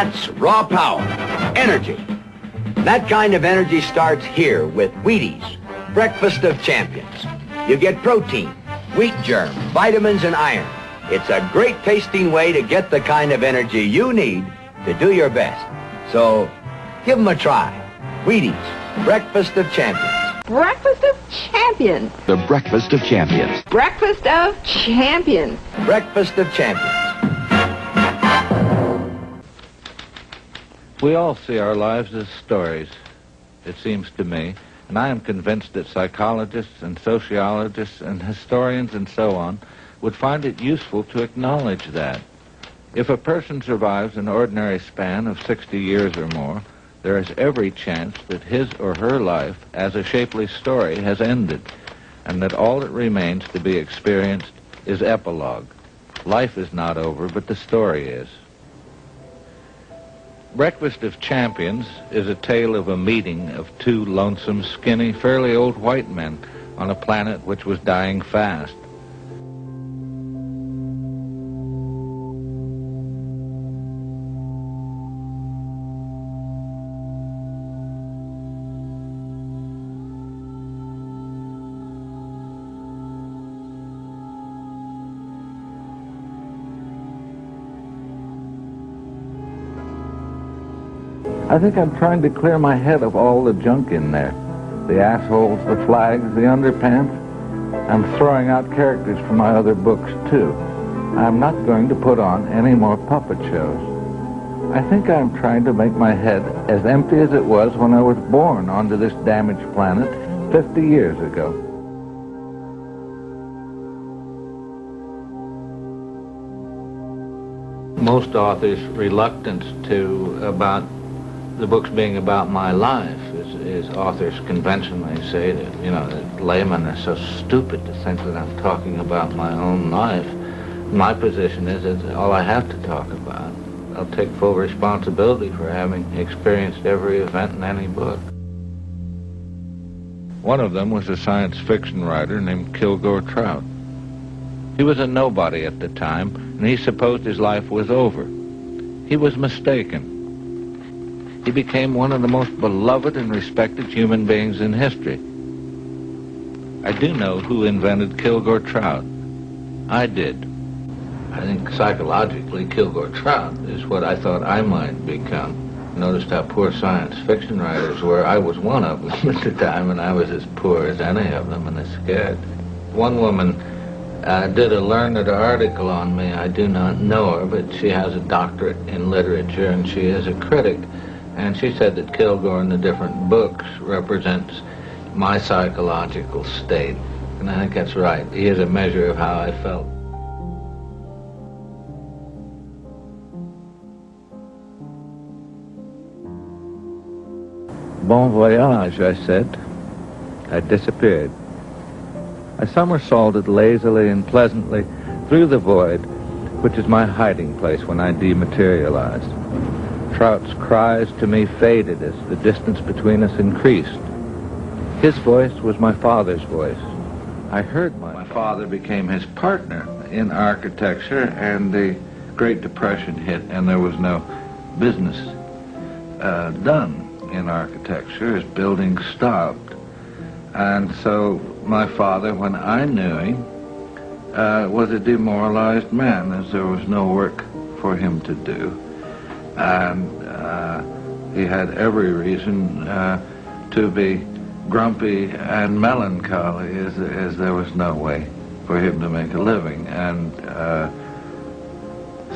That's raw power, energy. That kind of energy starts here with Wheaties, breakfast of champions. You get protein, wheat germ, vitamins, and iron. It's a great tasting way to get the kind of energy you need to do your best. So, give them a try. Wheaties, breakfast of champions. Breakfast of champions. The breakfast of champions. Breakfast of champions. Breakfast of champions. We all see our lives as stories, it seems to me, and I am convinced that psychologists and sociologists and historians and so on would find it useful to acknowledge that. If a person survives an ordinary span of 60 years or more, there is every chance that his or her life as a shapely story has ended, and that all that remains to be experienced is epilogue. Life is not over, but the story is. Breakfast of Champions is a tale of a meeting of two lonesome, skinny, fairly old white men on a planet which was dying fast. I think I'm trying to clear my head of all the junk in there. The assholes, the flags, the underpants. I'm throwing out characters from my other books, too. I'm not going to put on any more puppet shows. I think I'm trying to make my head as empty as it was when I was born onto this damaged planet 50 years ago. Most authors' reluctance about the books being about my life is authors conventionally say that, that laymen are so stupid to think that I'm talking about my own life. My position is it's all I have to talk about. I'll take full responsibility for having experienced every event in any book. One of them was a science fiction writer named Kilgore Trout. He was a nobody at the time, and he supposed his life was over. He was mistaken. He became one of the most beloved and respected human beings in history. I do know who invented Kilgore Trout. I did. I think psychologically Kilgore Trout is what I thought I might become. Noticed how poor science fiction writers were. I was one of them at the time, and I was as poor as any of them and as scared. One woman did a learned article on me. I do not know her, but she has a doctorate in literature, and she is a critic. And she said that Kilgore in the different books represents my psychological state. And I think that's right. He is a measure of how I felt. Bon voyage, I said. I disappeared. I somersaulted lazily and pleasantly through the void, which is my hiding place when I dematerialized. Trout's cries to me faded as the distance between us increased. His voice was my father's voice. I heard my father became his partner in architecture, and the Great Depression hit, and there was no business done in architecture as buildings stopped. And so my father, when I knew him, was a demoralized man, as there was no work for him to do. And he had every reason to be grumpy and melancholy, as there was no way for him to make a living. And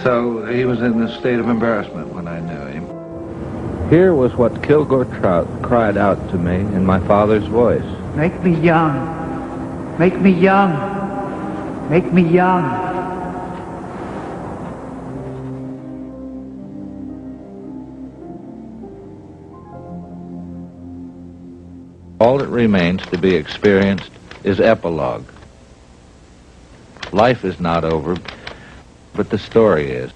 so he was in a state of embarrassment when I knew him. Here was what Kilgore Trout cried out to me in my father's voice. Make me young. Make me young. Make me young. All that remains to be experienced is epilogue. Life is not over, but the story is.